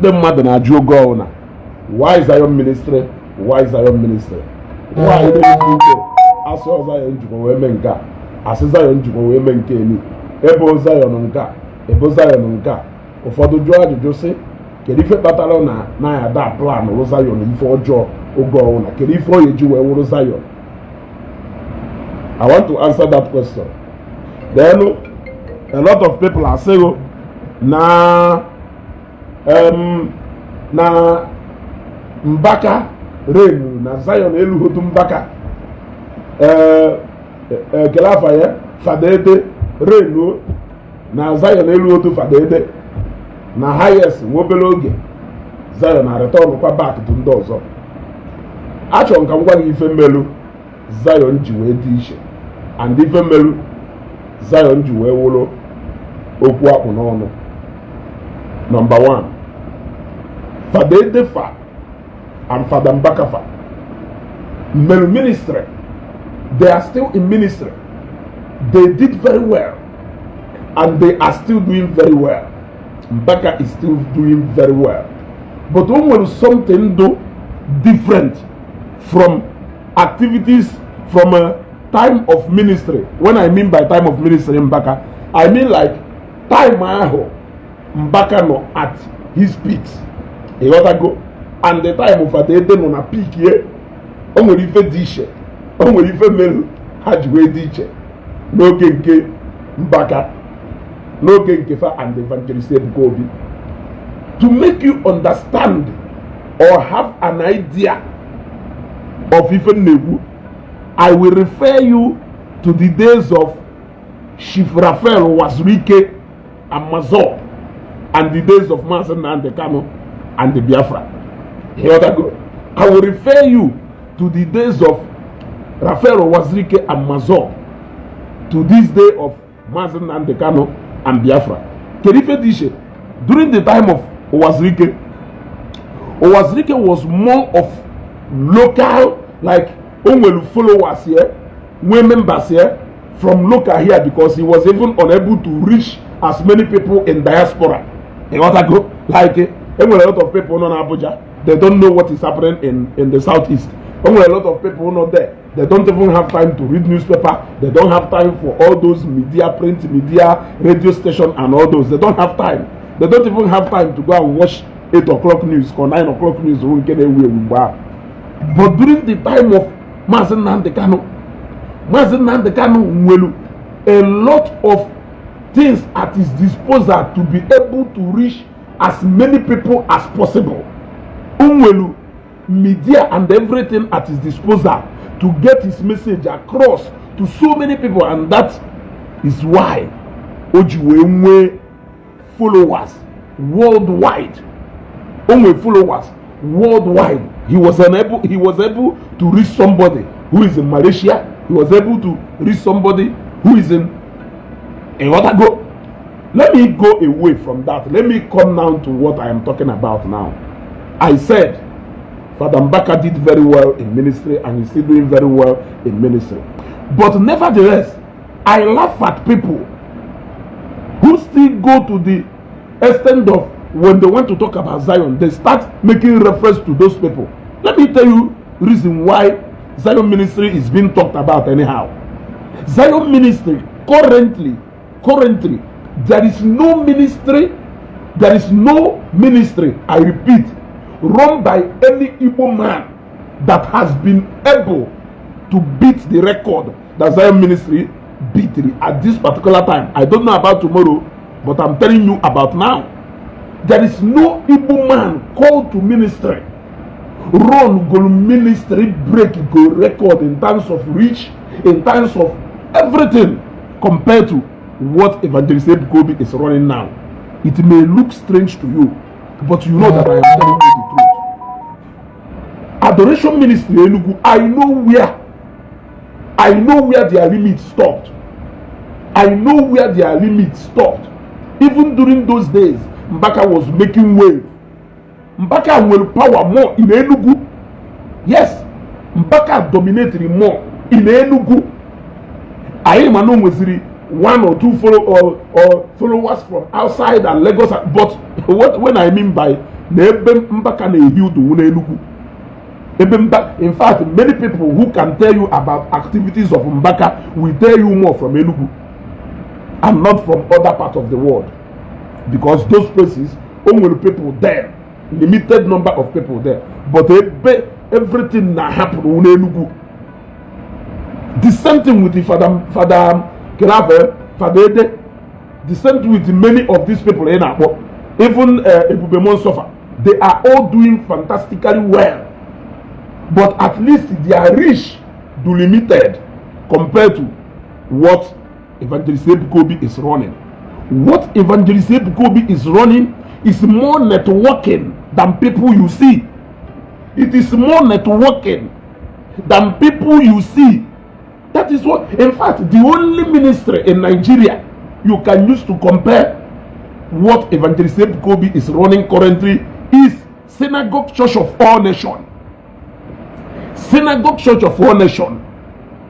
the mother na Jogo, why Zion ministry? Why Zion ministry? Why do you as Zion Jugo as Zion Jugo women came? Ebo Zion nka, Ebo Zion nka. Ụfọdụ jụọ ajụjụ sị kedu ife kpatara na ya da plan rụ Zion ife ọjọọ oge ọwụna kedu ife ọ ga-eji wee wụrụ Zion? I want to answer that question. Then a lot of people are saying na Mbaka reign na Zion eluhotu Mbaka kelafa ya Fadede reign na Zion eluhotu Fadede na highest nwobele oge Zion na return kwa back to ndị ọzọ. Achọrọ ka m gwa gị ife mmelu Zion ji wee dị iche and ife mmelu Zion ji wee wụrụ okwu akpụ n'ọnụ. Number 1, Fadede fa and Fada Mbaka fa mmelu ministry, they are still in ministry. They did very well and they are still doing very well. Mbaka is still doing very well. But when something do different from activities from a time of ministry. When I mean by time of ministry Mbaka, I mean like time aho Mbaka no at his peaks. You got to go. And the time of Fadede no na peak here. Onwere ife dị iche. Onwere ife melu hajwe dị iche. N'oge nke Mbaka. N'oge nke fa and evangelist Ebuka. To make you understand or have an idea of ife Nebu, I will refer you to the days of Chief Raphael Wazurike and Mazor and the days of Manson and the Kano and the Biafra. Here I go. I will refer you to the days of Raphael Wazurike and Mazor to this day of Manson and the Kano and Biafra. Kerife Dishe, during the time of Wazurike was more of local, like only followers here, members here from local here, because he was even unable to reach as many people in diaspora. You want to go? Like a lot of people in Abuja, they don't know what is happening in the southeast. A lot of people not there. They don't even have time to read newspaper. They don't have time for all those media, print media, radio station and all those. They don't have time. They don't even have time to go and watch 8 o'clock news or 9 o'clock news. But during the time of Mazen Nandekano, a lot of things at his disposal to be able to reach as many people as possible. Media and everything at his disposal to get his message across to so many people, and that is why Ojiwe followers worldwide. He was able to reach somebody who is in Malaysia. He was able to reach somebody who is in Ebuka. Let me go away from that. Let me come down to what I am talking about now. I said Father Mbaka did very well in ministry and he's still doing very well in ministry. But nevertheless, I laugh at people who still go to the extent of when they want to talk about Zion, they start making reference to those people. Let me tell you the reason why Zion ministry is being talked about anyhow. Zion ministry currently, there is no ministry, I repeat, run by any Igbo man that has been able to beat the record that Zion ministry beat at this particular time. I don't know about tomorrow, but I'm telling you about now. There is no Igbo man called to ministry, run go ministry, break go record in terms of reach, in terms of everything compared to what Evangelist Ebuka is running now. It may look strange to you, but you know that I am telling you the truth. Adoration ministry Enugu, I know where their limits stopped. Even during those days, Mbaka was making wave. Mbaka will power more in Enugu. Yes, Mbaka dominated more in Enugu. I am one or two followers from outside and Lagos. But when I mean by na ebe Mbaka na-ehi udu n'Enugu. In fact, many people who can tell you about activities of Mbaka will tell you more from Enugu and not from other parts of the world, because those places only people there, limited number of people there, but everything that happened in Enugu. The same thing with the Father Kelave, Father Ede, the same thing with many of these people in Akpo, even Ebuka Sofa. They are all doing fantastically well, but at least they are rich to limited compared to what Evangelist Ebuka is running. What Evangelist Ebuka is running is more networking than people you see. It is more networking than people you see. That is what, in fact, the only ministry in Nigeria you can use to compare what Evangelist Ebuka is running currently is Synagogue Church of All Nations. Synagogue Church of All Nations.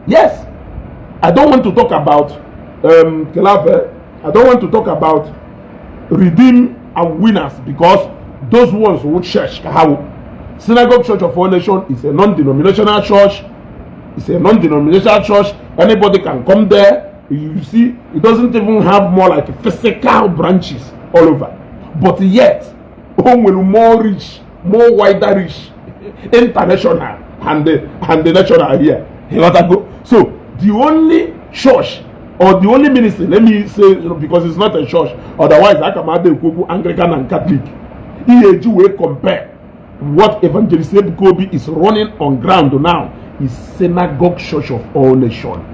Yes, I don't want to talk about Kelave. I don't want to talk about Redeem and Winners, because those ones would church. Synagogue Church of All Nations is a non-denominational church. It's a non-denominational church. Anybody can come there. You see, it doesn't even have more like physical branches all over. But yet, more rich, more wider rich, international, and the national here. So, the only church or the only ministry, let me say, because it's not a church, otherwise I can add the Anglican and Catholic. EAG will compare what Evangelist Ebuka is running on ground now is Synagogue Church of All Nations.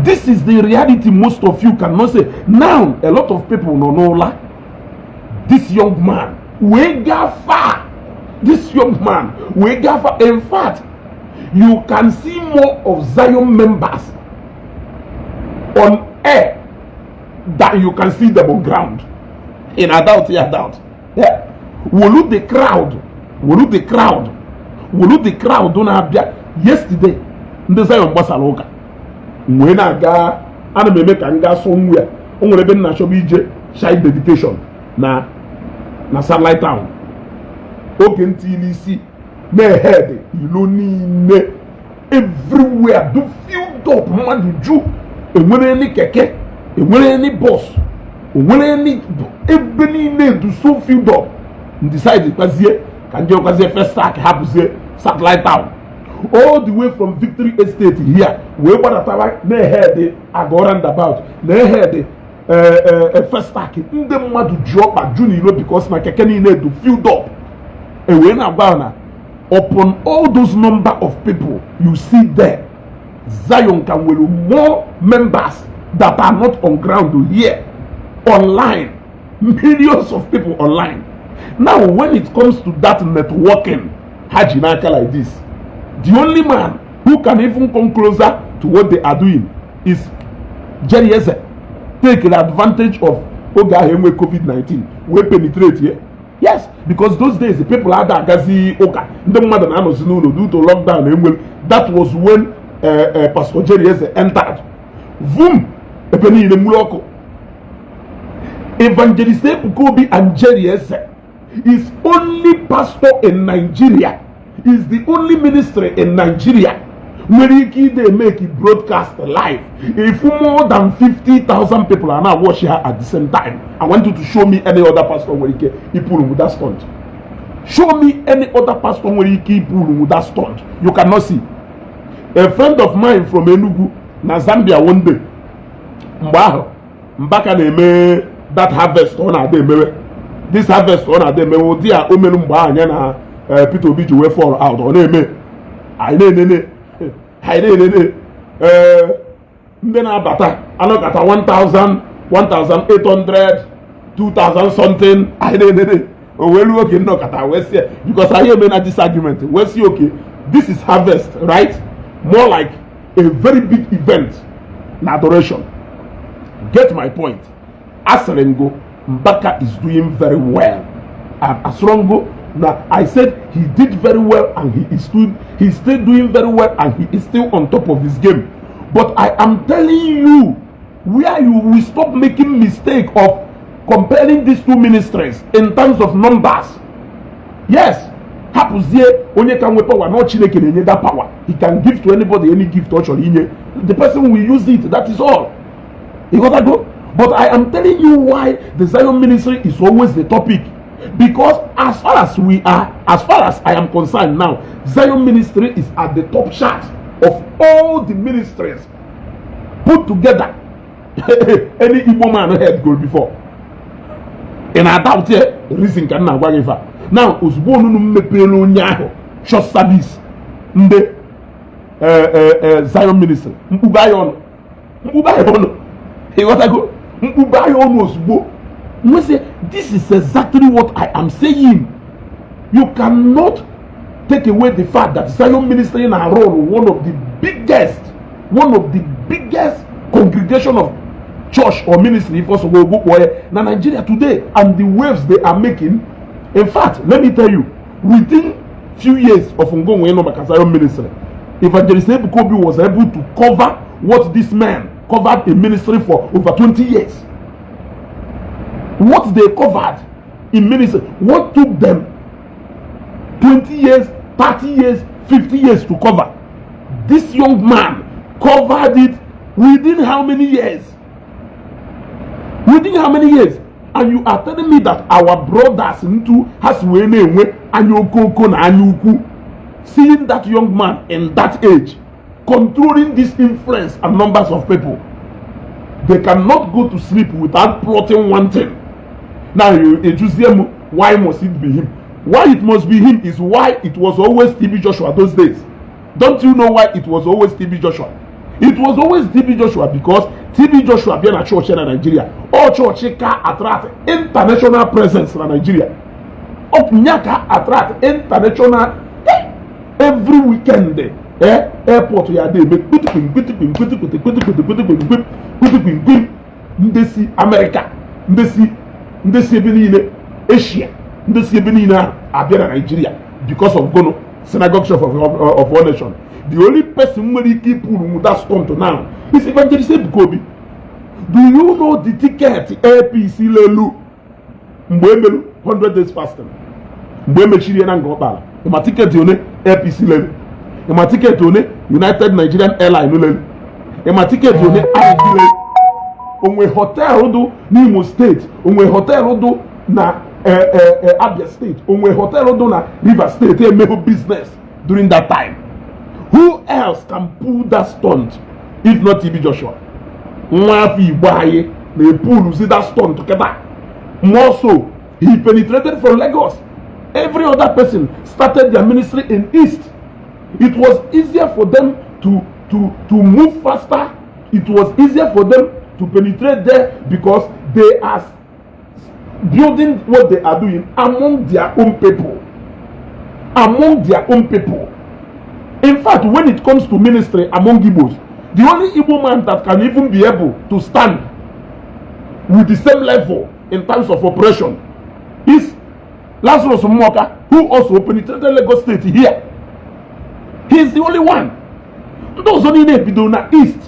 This is the reality most of you cannot say. Now, a lot of people know this young man, we got far. This young man, we got far. In fact, you can see more of Zion members on air than you can see them on ground. In adult, yeah. Will the crowd don't have yesterday the Zion Basaloka. When I got anime kanga somewhere, only been na shobije child dedication na satellite town. Okay, TLC me head iloni everywhere do filled up man ju. When any keke, when any bus, when any every name do so filled up. Decide because here can you first start happens here satellite town. All the way from Victory Estate here, we want to ne head the agorand about, ne head the first stack in the mad to drop at June because my kekeni need to filled up. And when about upon all those number of people you see there, Zion can will more members that are not on ground here, online, millions of people online. Now, when it comes to that networking, Hajinaka like this, the only man who can even come closer to what they are doing is Jerry Eze. Take advantage of COVID-19. We penetrate here. Yes, because those days the people had that gazi oka. Due to lockdown, that was when Pastor Jerry Eze entered. Boom! Evangelist Ebuka and Jerry Eze is only pastor in Nigeria. Is the only ministry in Nigeria where they make it broadcast live. If more than 50,000 people are now watching her at the same time, I want you to show me any other pastor where he pull with that stunt. Show me any other pastor where he pull with that stunt. You cannot see. A friend of mine from Enugu, na Zambia one day, Mbaka neme that harvest on a day. This harvest on a day, me wo dia omenu mba anya na Peter Obi we fall out on eme. I then abata anokata 1,000, 1,800, 2,000 something. I well okay no kata we see because I hear men at this argument. We see okay, this is harvest, right? More like a very big event, an adoration. Get my point. Asarengo Mbaka is doing very well, and Asrongo, now I said he did very well, and he's still doing very well, and he is still on top of his game. But I am telling you, where you will stop making mistake of comparing these two ministries in terms of numbers. Yes, hapụzie onye ka nwe power na Chineke na-enye that power. He can give to anybody any gift or inye. The person will use it, that is all. You got that go? But I am telling you why the Zion ministry is always the topic. Because as far as I am concerned now, Zion ministry is at the top chart of all the ministries put together. Any Igbo man had go before. And I doubt here reason can now go. Now, ozugbo unu mepere onye ahụ short service ndị Zion ministry mkpụba ya ọnụ ịghọtago mkpụba ya ọnụ ozugbo. Say this is exactly what I am saying. You cannot take away the fact that Zion ministry na run one of the biggest congregation of church or ministry for na Nigeria today, and the waves they are making. In fact, let me tell you, within few years of Ngongwe Zion ministry, Evangelist Ebuka was able to cover what this man covered a ministry for over 20 years. What they covered in ministry, what took them 20 years, 30 years, 50 years to cover, this young man covered it within how many years? Within how many years? And you are telling me that our brothers into seeing that young man in that age, controlling this influence and numbers of people, they cannot go to sleep without plotting one thing. Now you accuse them, why must it be him? Why it must be him is why it was always TB Joshua those days. Don't you know why it was always TB Joshua? It was always TB Joshua because TB Joshua being a church in Nigeria. All church can attract international presence in Nigeria. Nyaka attract international every weekend. Airport we are there make ndesi America, ndesi ebeni Asia, ndesi ebeni na abia Nigeria because of Gono synagogue of one nation. The only person who keep pulling that storm to now is Evangelist Ebuka. Do you know the ticket APC lelu? Mbemelu 100 days fasting. Mbemelu chiri na ngobala. My ticket one APC lelu. My ticket one United Nigerian Airline lelu. My ticket one IB lelu. Onwe hotel do n'Imo State. Onwe hotel do na Abia State. Onwe hotel do na Rivers State. They make business during that time. Who else can pull that stunt if not TB Joshua? Mwafi Baye, they pull see that stunt together. More so, he penetrated from Lagos. Every other person started their ministry in East. It was easier for them to move faster. It was easier for them to penetrate there because they are building what they are doing among their own people. Among their own people. In fact, when it comes to ministry among Igbos, the only Igbo man that can even be able to stand with the same level in terms of operation is Lazarus Moka, who also penetrated Lagos State here. He is the only one. Those only in Epidona East,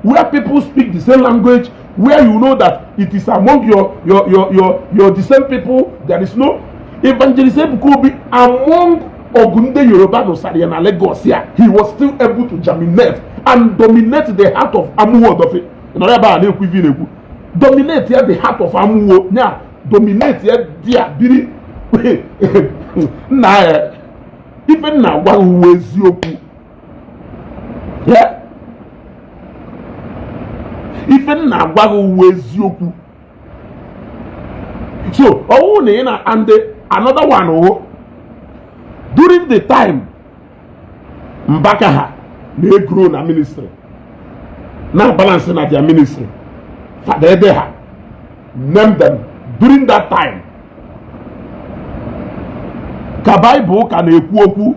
where people speak the same language, where you know that it is among your the same people. There is no Evangelist Ebuka among Ogunde Yoruba no Sariana Lagos here. He was still able to germinate and dominate the heart of Amuwo of it. Dominate here the heart of Amuwo. Now dominate here dear biri. Na even now one who is yoku. Yeah. Even now one who is yoku. So and another one during the time Mbakaha may grow na ministry. Now balancing at their ministry. Father Ebeha. Name them during that time. Kabaibo can ekwu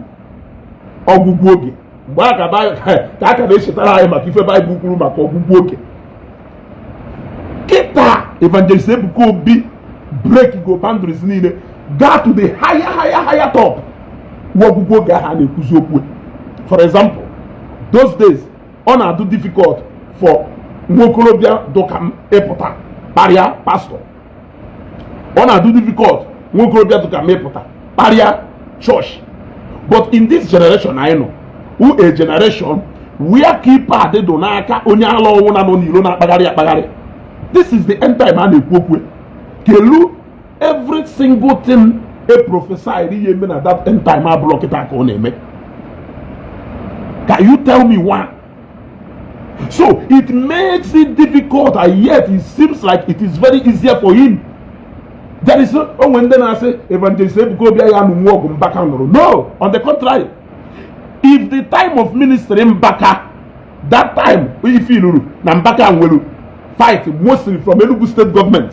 ogugwu oge. Mgbe akabai ka aka na-echetara anyị maka ife Bible kwuru maka ogugwu oge. Kita Evangelist Ebuka break go boundaries niile got to the higher top. For example, those days on are too difficult for Mokolobia Dokam Epota barrier pastor. ọ na-adụ difficult nwokorobịa tụ ka mepụta kparịa church. But in this generation I know, who a generation where keypad dị n'aka onye ala ọnwụ na nọ n'ilo na-akpagharị. This is the end time a na-ekwu okwu. Kelu every single thing a prophesied ihe eme na that end time abụrụ kịta ka ọ na-eme. Can you tell me why? So it makes it difficult, and yet it seems like it is very easier for him. There is no when then I say evangelist Ebuka no, on the contrary. If the time of ministry in Mbaka, that time if you know Mbaka will fight mostly from Enugu state government.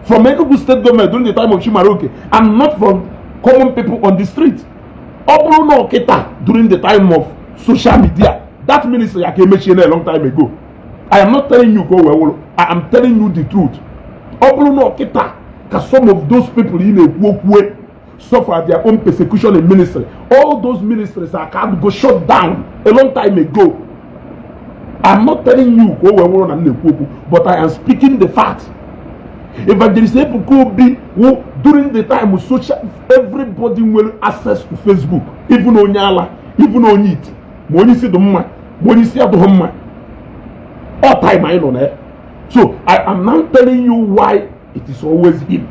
From Enugu state government during the time of Chimaroke, and not from common people on the street. Obruno Kita during the time of social media. That ministry I came mention a long time ago. I am not telling you go well. I am telling you the truth. Obruno Kita, because some of those people in a walkway suffer their own persecution in ministry. All those ministries are can't go shut down a long time ago. I am not telling you go well and but I am speaking the facts. Evangelist Ebuka who during the time of social, everybody will access to Facebook, even on Yala, even on it. Money see the man, money see at home. All time I know that. So I am now telling you why it is always him.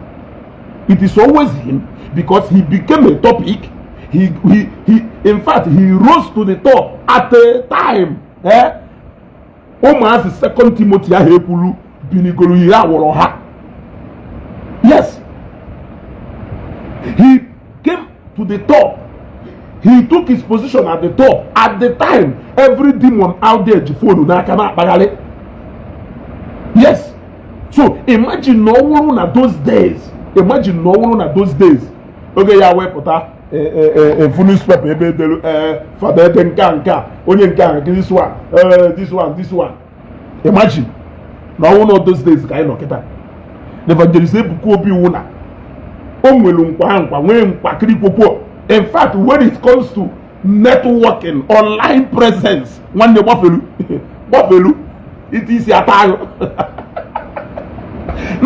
It is always him because he became a topic. He in fact he rose to the top at a time. Almost the 2 Timothy Ahepulu Binigolu Yaworoha. Yes, he came to the top. He took his position at the top. At the time, every demon out there, yes. So imagine no one at those days. Imagine no one at those days. Okay, Yahweh pota a full newspaper, Father Tenkanka, Onyenka, this one. Imagine no one of those days, guy, no kita. The evangelist Ebuka wuna. In fact, when it comes to networking, online presence, one day Wafelu, it is your time.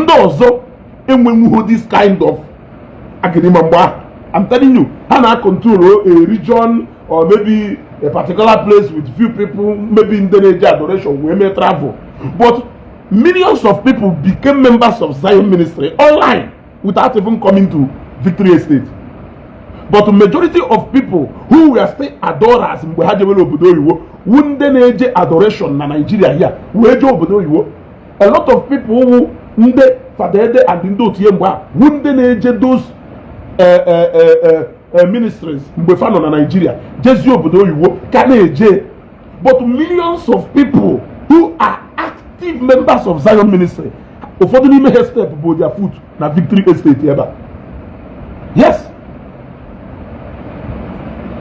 Also, and when we hold this kind of academic, I'm telling you, Hana control a region or maybe a particular place with few people, maybe in the Niger adoration, we may travel. But millions of people became members of Zion ministry online without even coming to Victory Estate. But the majority of people who were still adorers in wouldn't adoration in Nigeria here. A lot of people who Fadede and Indo Tiemba wouldn't those ministries in Nigeria. But millions of people who are active members of Zion ministry affording me a step about their foot na Victory Estate here. Yes.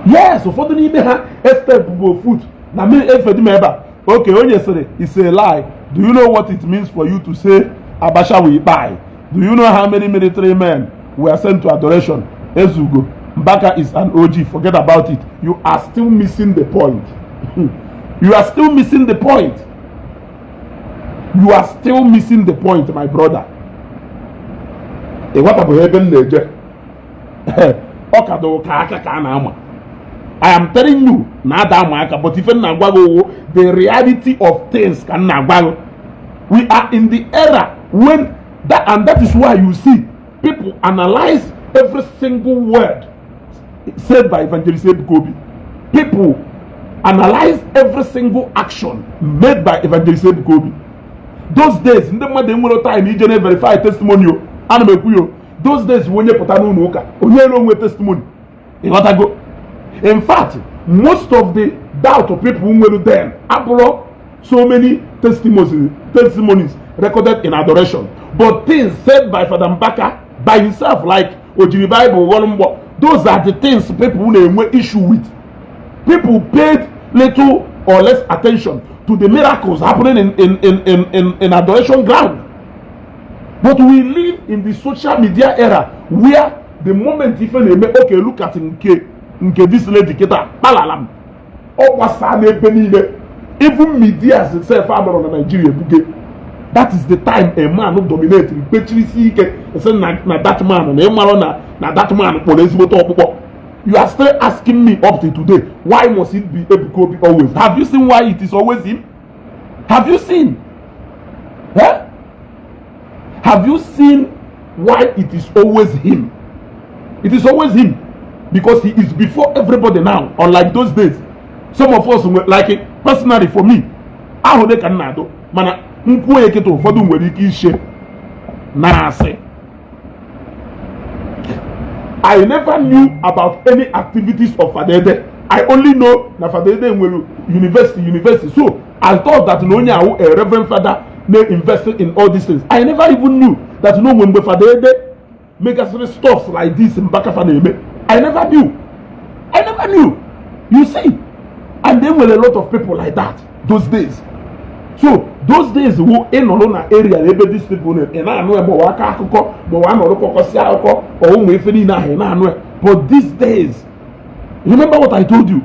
Yes, affording me a step about foot na me okay, when you say it's a lie, do you know what it means for you to say Abasha will buy? Do you know how many military men were sent to adoration? Ezugo, Mbaka is an OG, forget about it. You are still missing the point. You are still missing the point. You are still missing the point, my brother. What about heaven? I am telling you, but even the reality of things can we are in the era when that, and that is why you see people analyze every single word said by Evangelist Ebuka. People analyze every single action made by Evangelist Ebuka. Those days, in the time, he didn't verify testimony. Those days, when you put on no testimony, in fact, most of the doubt of people who were there, so many testimonies recorded in adoration. But things said by Father Mbaka by himself, like Ojiri Bible, those are the things people were issue with. People paid little or less attention to the miracles happening in adoration ground. But we live in the social media era where the moment even they make, okay, look at nke this lady kita palalam. Even media itself in Nigeria That is the time a man who dominates. That man, that man, you are still asking me up to today, why must it be Ebuka always? Have you seen why it is always him? Have you seen? Huh? Have you seen why it is always him? It is always him because he is before everybody now. Unlike those days, some of us like it personally. For me, I never knew about any activities of Fadede. I only know that Fadede will university. So I thought that a reverend father may invest in all these things. I never even knew that when Fadede make us stuff like this in Bakafane. I never knew. You see, and there were a lot of people like that those days. So those days who in Olona area, these people and I know about Wakako, but these days, remember what I told you?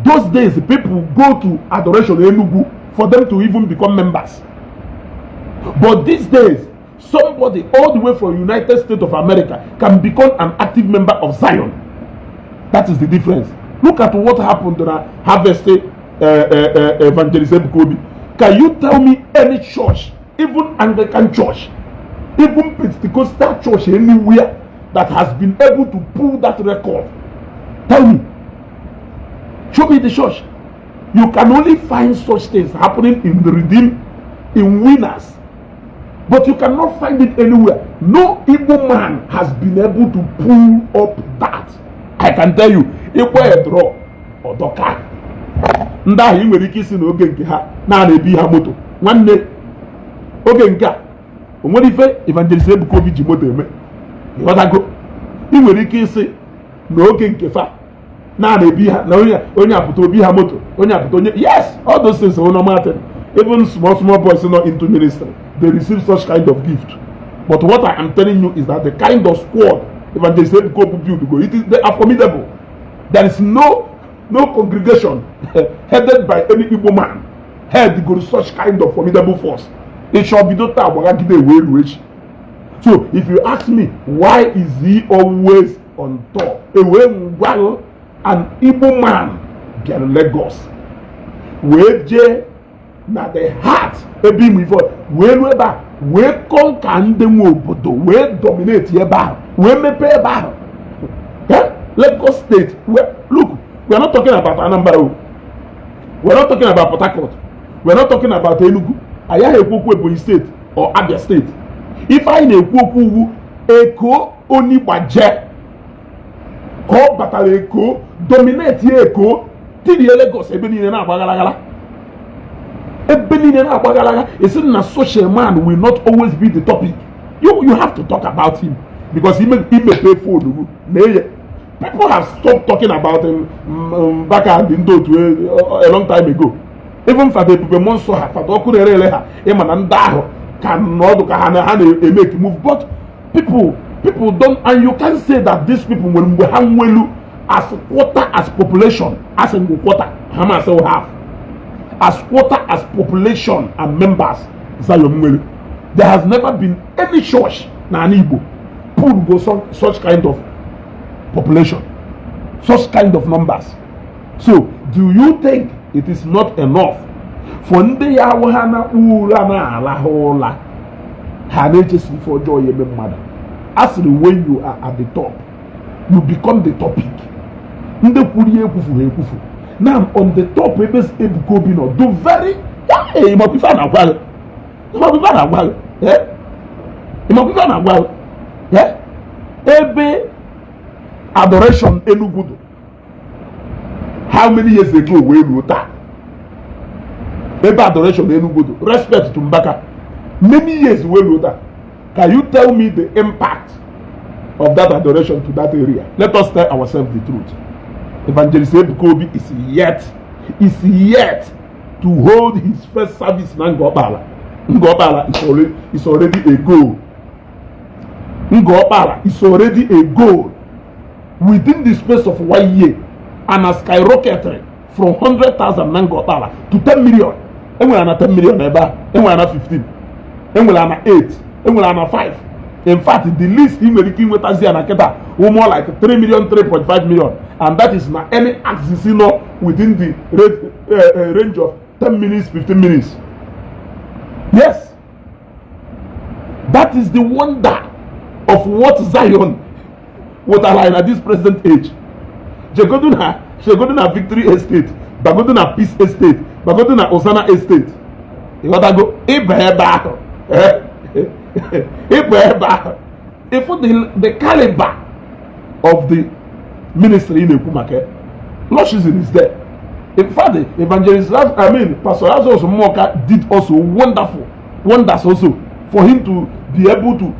Those days people go to adoration Enugu for them to even become members. But these days, somebody all the way from United States of America can become an active member of Zion. That is the difference. Look at what happened to the Harvest Evangelist Ebuka. Can you tell me any church, even Anglican church, even Pentecostal church anywhere that has been able to pull that record? Tell me. Show me the church. You can only find such things happening in the Redeemed, in Winners. But you cannot find it anywhere. No evil man has been able to pull up that. I can tell you, a draw or doka. Nda yi nwere ike isi na oge nke ha na-ebi ha moto. Nwanne oge nke a o nwere ife Evangelist Ebuka ji moto eme. Ịghọtago? I nwere ike isi na oge nke fa na-ebi ha na onye apụta obi ha moto. Onye apụta onye. Yes, all those things are normal thing. Even small boys not into ministry, they receive such kind of gift. But what I am telling you is that the kind of squad Evangelist Ebuka build, they are formidable. There is no congregation headed by any Igbo man head go to such kind of formidable force. It shall be not that. So if you ask me, why is he always on top? An Igbo man get Lagos. Na the heart ebi mu ifo we conquer ndị nwe obodo we dominate eba we mepe eba. Lagos State, look, we are not talking about Anambra, we are not talking about Port Harcourt, we are not talking about Enugu. Aya ekwoku Ebonyi State or Abia State. If I na-ekwoku Eko Onigbaje ko batara Eko dominate Eko tiri Lagos ebe niile na agbagalagala. It's not social man will not always be the topic. You have to talk about him because he may pay for the people have stopped talking about him back at the a long time ago. Even for the people months for cannot make move. But people don't, and you can't say that these people will as quarter as population as in the quarter Hamas will have. As quarter as population and members, there has never been any church na Igbo pull go such kind of population, such kind of numbers. So, do you think it is not enough for ndị ya wahana ula na alahola hanejesi for joy mother? As when you are at the top, you become the topic. Ndị kwuri ekufu. Now on the top, Ebuka do very. He must be found out well. Yeah. Ebe adoration Enugu. How many years ago we wrote that? Ebe adoration Enugu. Respect to Mbaka. Many years we wrote that. Can you tell me the impact of that adoration to that area? Let us tell ourselves the truth. Evangelist Ebuka is yet to hold his first service in Ngopala. Ngopala is already a goal. Ngopala is already a goal. Within the space of 1 year, and has skyrocketed from 100,000 Ngopala to 10 million. And we are not 10 million, and we are not 15. enwere ana 8, enwere ana 5. In fact, the least ị nwere ike inwetazi ana kịta more like 3 million, 3.5 million, and that is na any axis within the range of 10 minutes, 15 minutes. Yes, that is the wonder of what Zion would align at this present age. Shegoduna Victory Estate, Bagoduna Peace Estate, Bagoduna Osana Estate. You want to go? If the caliber of the ministry in Ebuka, Loshism is there. In fact, Evangelist, Pastor Lazarus Moka did also wonders also for him to be able to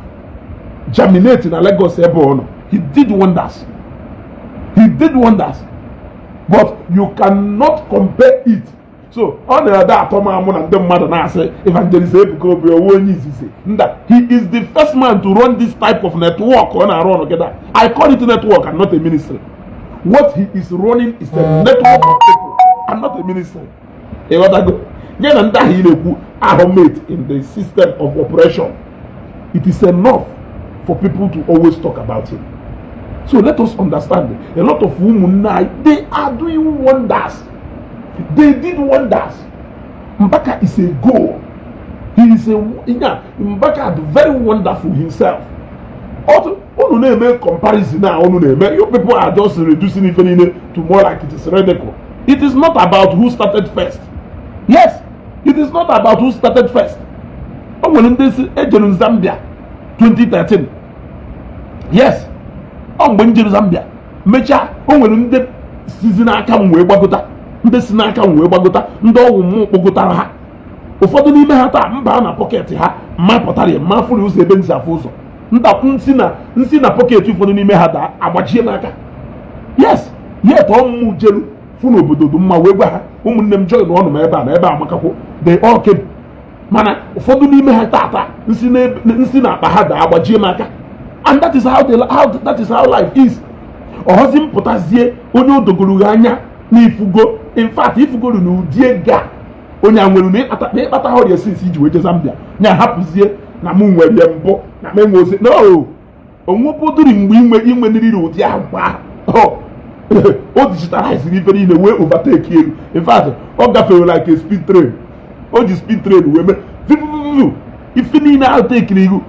germinate in a Lagos airborne. He did wonders. He did wonders. But you cannot compare it. So, on the other Evangelist Ebuka, he is the first man to run this type of network on our own. I call it a network and not a ministry. What he is running is a network of people and not a ministry. He made in the system of operation. It is enough for people to always talk about him. So let us understand, a lot of women now, they are doing wonders. They did wonders. Mbaka is a goal. He is Mbaka is very wonderful himself. Also, make comparison now. You people are just reducing it to more like it is radical. It is not about who started first. Yes, it is not about who started first. In Zambia 2013. Yes. When Zambia mecha ndị sizi n'aka m wee gbagota, ndị si n'aka m wee gbagota, ndị ọgwụ m kpọgotara ha. Ụfọdụ n'ime ha taa mba na pọketị ha ma pụtara ya ma fụrụ ụzọ ebe nzi afụ ụzọ. Nsi na pọketị ụfọdụ n'ime ha daa agbachie n'aka. Yes, yet ọmụmụ jelu fụ n'obodo dị mma wee gwa ha ụmụnne m join ọnụ m ebe a na ebe amakakwo. They all came. Mana ụfọdụ n'ime ha taa nsi na akpa ha daa agbachie n'aka. And that is how life is. Ohozim potazie onye odogoro anya n'ifugo. In fact, ifugo nu diega onye anwelu na ikpata ha ọrịa since iji weje Zambia. Nya hapụzie na mụ nwere mbọ na menwe ozi. No. Onwepoduri mgbe inwe nriri ụdị agwa. O digitalize ife niile wee overtake elu. In fact, ọ gafere like a speed train. O ji speed train wee mee if you need to take 1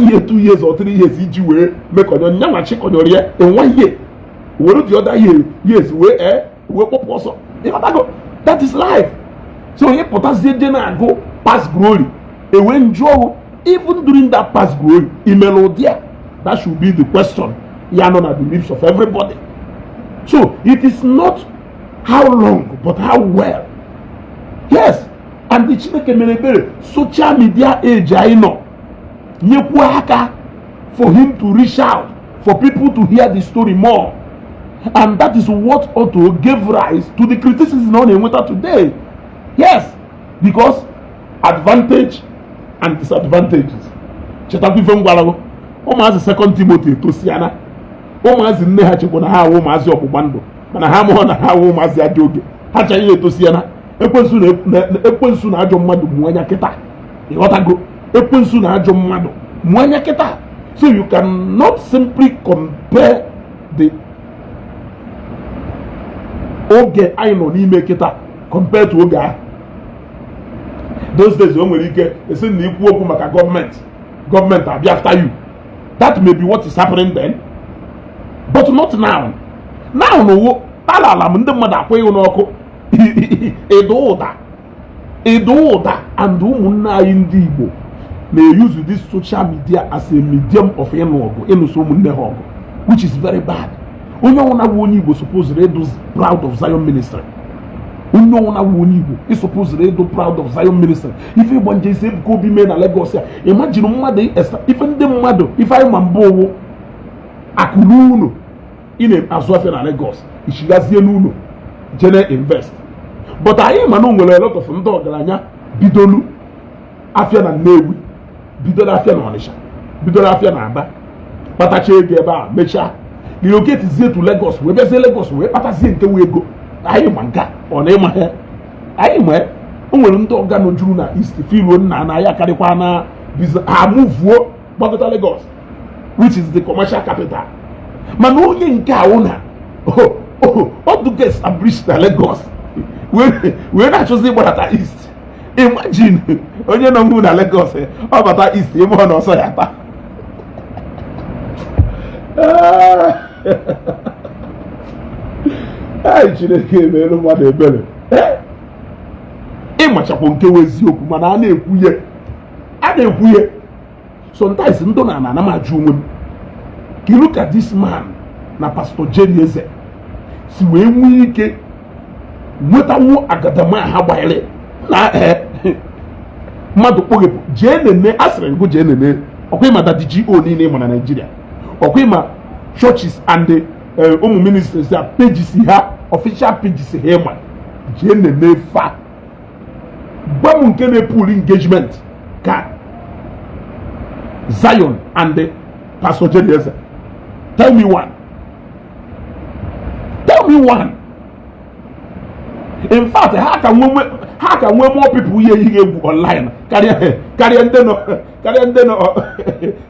year, 2 years, or 3 years, each way, make on your young check on your year in 1 year. What the other year? Yes, that is life. So here, potassium go past glory. And when Joe, even during that past glory, Imelodia, that should be the question. Yanon at the lips of everybody. So it is not how long, but how well. Yes. And the Chineke menebere social media age I know. For him to reach out, for people to hear the story more. And that is what ought to give rise to the criticism on Enweta today. Yes, because advantage and disadvantages. Chetaku Vengwalago, Oma's 2 Timothy to Siana, Oma's in Nehachiko, Oma's Yopubando, and a hammer on a Oma's Yadoge, Hachaye to Siana. Ekwensu na ajọ mmadụ mwanya kita. Ighọtago, ekwensu na ajọ mmadụ mwanya kita. So you cannot simply compare the oge anyị nọ n'ime kita compared to oge ahụ. Those days o nwere ike esi na ikwu okwu maka government abịa after you. That may be what is happening then, but not now. Now no talala ndị mmadụ akwaghị n'ọkụ. Edoda and ụmụnne anyị ndị Igbo may use this social media as a medium of ịnụso ụmụnne ha ọgụ, which is very bad. Onye ọwụna bụ onye Igbo supposed to do proud of Zion ministry. Onye ọwụna bụ onye Igbo is supposed to do proud of Zion ministry. Ife Igbo nje ise Ebuka Obi mee na Lagos ya, imagine mmadụ ife ndị mmadụ ife anyị ma mbụ owo akụrụ unu ị na-azụ afịa na Lagos ichigazie n'ụlọ jene invest. But I am nwere a lot of ndị ọgaranya bidolu afịa na Nnewi, bidolu afịa na Ọnịsha, bidolu afịa na Aba, kpatacha ego ebe a mechaa relocate zie to Lagos wee bịazie Lagos wee kpatazie nke wee ego. Anyị ma nka ọ na ịma ya anyị ma o nwere ndị ọgano juru na East filuo nna na ya karịkwa ha move gbagota Lagos, which is the commercial capital. Mana onye nke a ụna ọ dụga establish na Lagos wee na-achọzi ịgbadata East. Imagine onye nọ nwụ na Lagos ọ bata East ebe ọ na ọsọ ya taa. Ai Chineke emeelu mmadụ ebere. Ịmachakwa nke wụ eziokwu mana a na-ekwu ya sometimes ndị na anamajụ onwe m ka look at this man na Pastor Jerry Eze si wee nwee ike nwetanwu agadama ha gbanyere na mmadụ kpọghepụ jee nene asịrị ngụ jee nene ọkwa ịma dadi GO niile ịma na Nigeria, ọkwa ịma churches and ụmụ ministries ya pages ha official pages ha ịma jee nene fa gwa m nke na-epul engagement ka Zion and Pastor Jerry Eze. Tell me one. In fact, how can more people hear online? Carry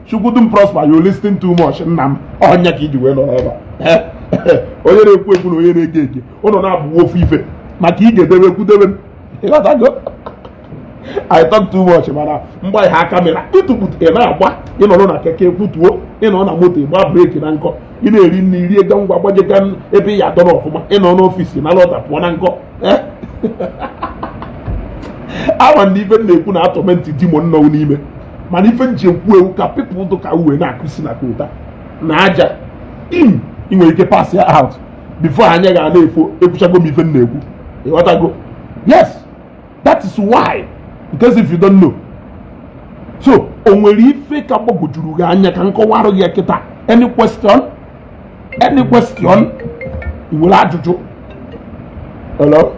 she couldn't prosper. You listen too much. Nam onya ki diwe no ever. Oye re ku ekunu oye re gege. Ono na bu ofife. Maka ige dewe ku dewe. You got to go. I talk too much, man. Mgbe ha kamera ịtụpụta na agba ịnọrọ na keke kwutuo ịnọ na moto gba breki na nkọ ị na-eri nri rie ga ngwa gbajega ebe ya dọrọ ọfụma ịnọ n'ọfisi na lọta pụọ na nkọ awa ndị ife na-ekwu na atọmenti di m nnọọ n'ime mana ife nji ekwu ewu ka pipụl dụ ka uwe na-akụsi na kota na aja ị nwere ike pass ya out before anya ga na-efo ekwuchago m ife na-ekwu ịghọtago. Yes, that is why. Because if you don't know, so onwere ife ka gbagwojuru gị anya ka nkọwarụ gị kịta. Any question iwere ajụjụ. Hello.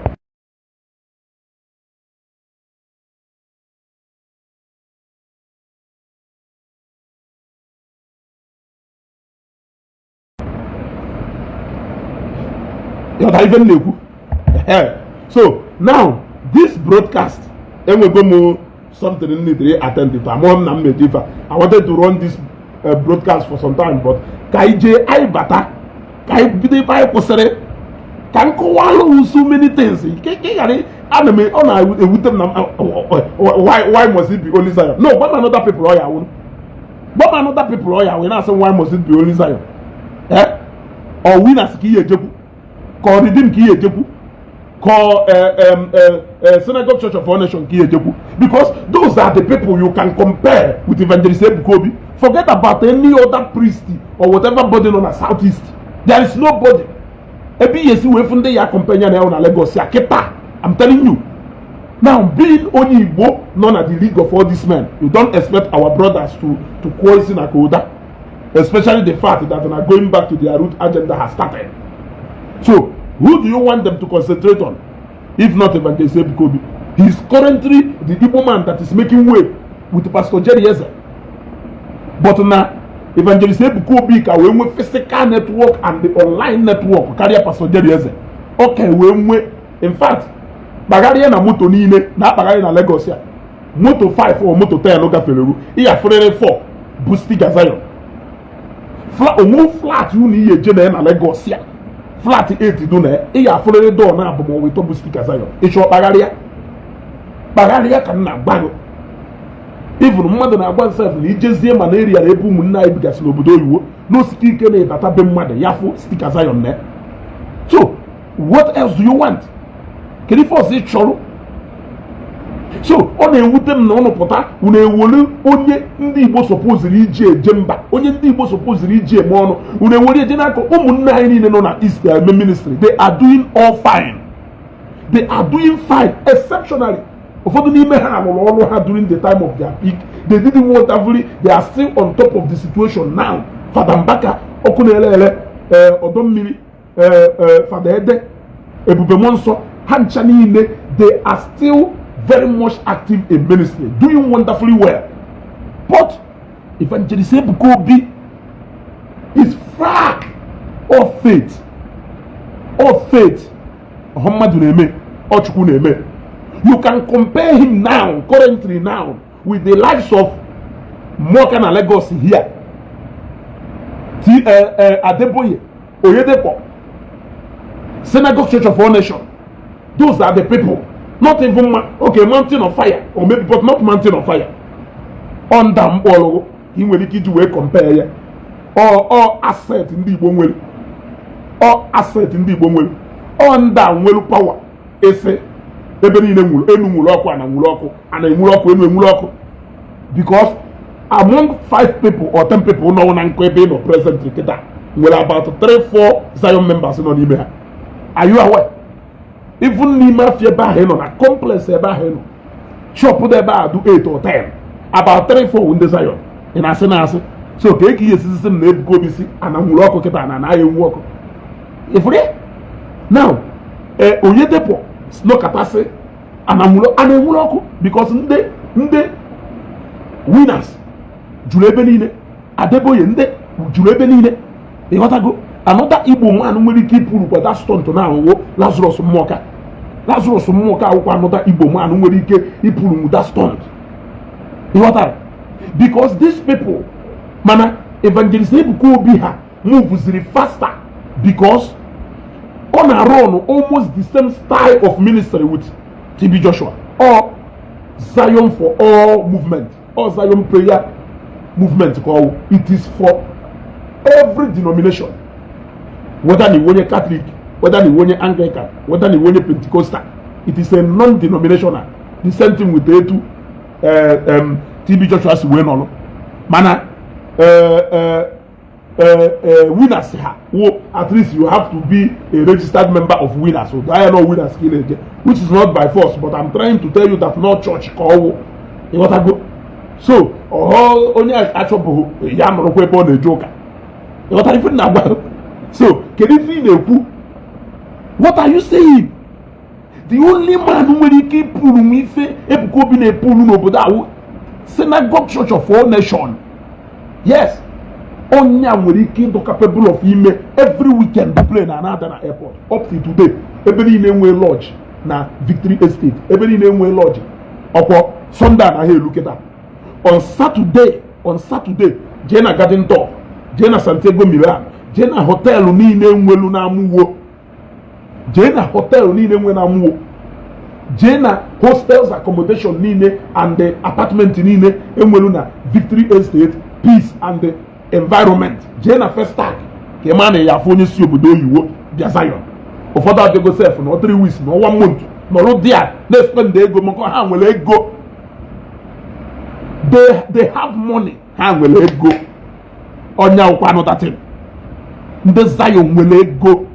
Even na-ekwu. So now this broadcast enwego something need to attend it. I wanted to run this broadcast for some time, but kaije ai bata kai bide bai kwesịrị ka nkọwalụ so many things. Why must it be only Zion? No, but another people are ya. But another people are ya. We not say why must it be only Zion? Or winners ki ejeku, ko redeem ki ejeku, ko Synagogue Church of All Nations ki ejeku. Because those are the people you can compare with Evangelist Ebuka. Forget about any other priest or whatever body on the southeast. There is nobody. Every year, we from there, companion on Lagos. I'm telling you. Now, being only Igbo, none at the league of all these men, you don't expect our brothers to quarrel in Akoda, especially the fact that they are going back to their root agenda has started. So, who do you want them to concentrate on? If not Evangelist Ebuka? He is currently the Igbo man that is making way with Pastor Jerry Eze. But now, Evangelist Ebuka when we physical network and the online network carry Pastor Jerry Eze. Okay, when we in fact, bagari na moto niile na bagari na Lagos ya. Moto 5 or moto 10 no gafeleru. Iya frere 4 boosti Zion. Flat you ni je na Lagos ya. Flat 8 do na iya frere door na abomo we to boosti Zion. Icho bagari ya kan na gbago. Even mmadụ na-agba nsef na ijezie ma na area na ebe ụmụnne anyị bigasị n'obodo oyiwo n'osike ike na ịbata be mmadụ ya fụ stika Zion na. So what else do you want? Kedu ife ọzọ ị chọrọ? So ọ na-ewute m na ụnụ pụta unu ewolu onye ndị Igbo sọpoziri iji eje mba, onye ndị Igbo sọpoziri iji eme ọnụ unu ewere eje n'aka ụmụnne anyị niile nọ na East ministry. They are doing all fine. They are doing fine exceptionally. Ụfọdụ n'ime ha rụrụ ọrụ ha during the time of their peak. They didn't wonderfully. They are still on top of the situation now. Fada Mbaka, ọkụ na-ele ọdọ mmiri, Fada Ede, Ebube Monsọ, ha ncha niile, they are still very much active in ministry, doing wonderfully well. But Evangelist Ebuka is far of faith. Of faith. Muhammadu na-eme, Ochukwu na-eme. You can compare him now, currently now, with the likes of more kind of Lagos here. Adeboye, Oyedepo, Synagogue Church of All Nations. Those are the people. Not even Mountain of Fire, or maybe but not Mountain of Fire. On them all, he will need to compare or asset in the Igbo or asset in the Igbo on down well power. Ese ebeni ne mulu enu muloko and a muloko because among 5 people or 10 people no one and no present well about 3-4 Zion members in Onime. Are you aware? Even Nima Fieba Heno, a complex Eba Heno, shop put about do 8 or 10, about 3-4 in the Zion in Asenase. So take your system name go busy and a muloko ketan and I walk. If we now Oyedepo no capacity and muloko because nde winners Julebenine Adeboye nde Julebenine they got to go another Igbo man will keep put that stone to now Lazarus Moka another Igbo man will keep put that stone you got that because these people mana evangelist Ebuka be her moves faster because on a run almost the same style of ministry with TB Joshua or Zion for all movement or Zion prayer movement. It is for every denomination, whether you want Catholic, whether you want Anglican, whether you want Pentecostal. It is a non-denominational. The same thing with the two TB Joshua's win mana winners at least you have to be a registered member of winners. So I know winners which is not by force, but I'm trying to tell you that no church call you want to go. So only actual yam on a joker. What are you putting about? So can you feel what are you saying? The only man who will keep pulling me say Ebuka be a pull no but Synagogue Church of All Nations. Yes. Only will keep capable of him every weekend to play in another airport. Up to today, every name will lodge na Victory Estate. Every name will lodge. Upon Sunday, I hear look at that. On Saturday, Jena Garden Top, Jena Santiago Milan, Jena Hotel ni name will na muwo. Jena Hotel ni name na muwo. Jena hostels accommodation ni ne and the apartment ni ne emweluna Victory Estate, peace and the environment. Jena first tag. Kemane ya phone si obodo yiwo bia Zion. Ụfọdụ adego self no 3 weeks no 1 month. No there. Let's spend the ego moko ha nwele ego. They have money. Ha nwele ego. Onya ukwa another thing. The Zion nwele ego.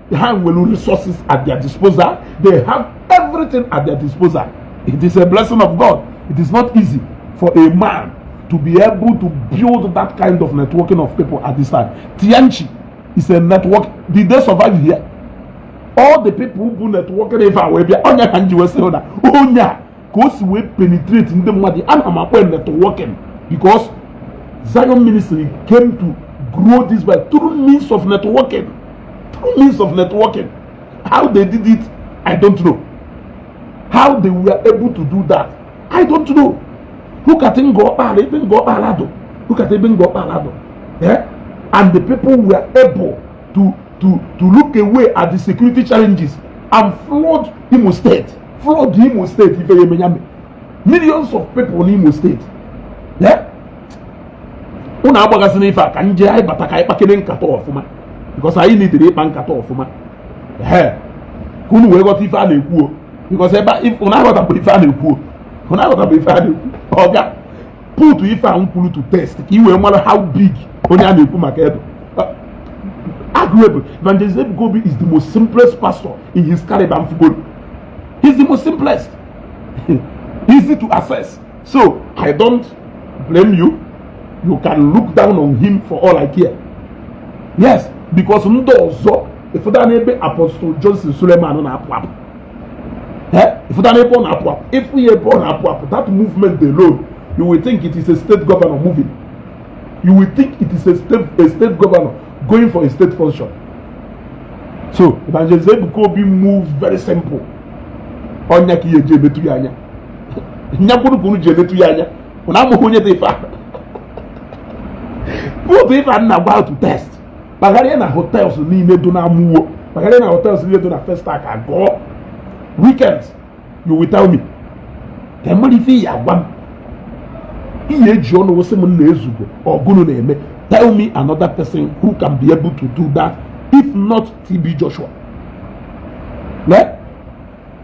They have resources at their disposal. They have everything at their disposal. It is a blessing of God. It is not easy for a man to be able to build that kind of networking of people at this time. Tianchi is a network. Did they survive here? All the people who networking everywhere, onya kanji we say that onya cause we penetrate in the money and I'm networking because Zion ministry came to grow this by through means of networking. Through means of networking. How they did it, I don't know. How they were able to do that, I don't know. Look at him go up, even go up. Look at him go up. Yeah? And the people were able to look away at the security challenges and flood Imo State. Flood Imo State. Millions of people in Imo State. Yeah? Because I need to bank at all for my hair. Who will got if I do? Because if I got a prefer poor, when I got a prefer okay, put to if I want to test, you will wonder how big only I put my head. Agreeable. Evangelist Gobi is the most simplest pastor in his Caribbean football. He's the most simplest. Easy to access. So I don't blame you. You can look down on him for all I care. Yes, because Ndozo, if that neighbor Apostle Johnson Suleiman on Apwap. If that neighbor on Apwap, if we are born Apwap, that movement alone, you will think it is a state governor moving. You will think it is a state governor going for a state function. So, Evangelist Ebuka move very simple. Onya ki yeje betu yanya. Nyakuru kunu je betu yanya. Una mo honye te fa. Go if I'm not about to test. Bagari na hotels n'ime do na muwo. Bagari na hotels n'ime do na first stack I go. Weekends, you will tell me. Temori fi ya gwam. Iye ji ono wose mo na ezugo ogunu na eme. Tell me another person who can be able to do that if not TB Joshua. Ne?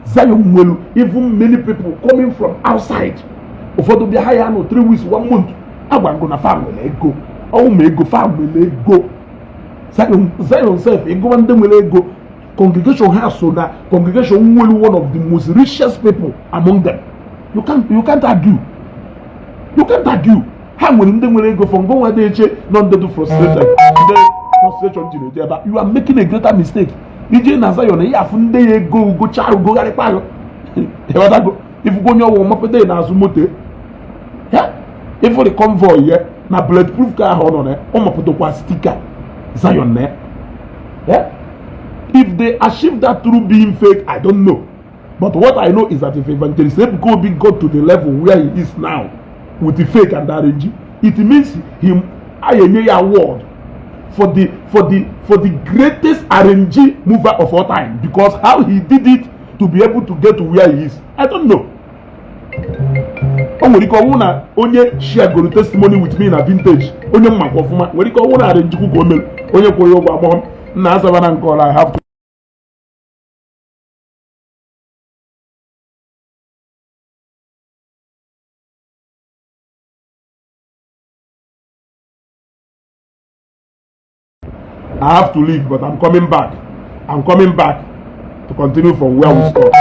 Zion Mwelu, even many people coming from outside. Ụfọdụ bịa ha ya no 3 weeks 1 month. Agbango na farm wele ego. Ọwụ ego farm wele ego. Zion self ego ndị nwere ego. Congregation ha so na congregation Mwelu one of the most richest people among them. You can't argue. You can't argue. Ha nwere ndị nwere ego from go dey eche no dey do frustration. Frustration jiri dey aba. You are making a greater mistake. Ije na Zion ya afu ndị ego go charu go gari payo. Ewadago. If you go nyo wo mapede na azu mote. Yeah. If for the convoy yeah, na bulletproof car ho no o mapoto kwa sticker Zion ne. Yeah. If they achieve that through being fake, I don't know. But what I know is that if Evangelist Ebuka got to the level where he is now with the fake and RNG, it means him a award for the greatest RNG mover of all time, because how he did it to be able to get to where he is, I don't know. Onye share go testimony with me na vintage. Onye mmakofuma. When you want RNG ku go mel. Onye ko yo gba na asaba na nkola I have to. I have to leave, but I'm coming back. I'm coming back to continue from where we stopped.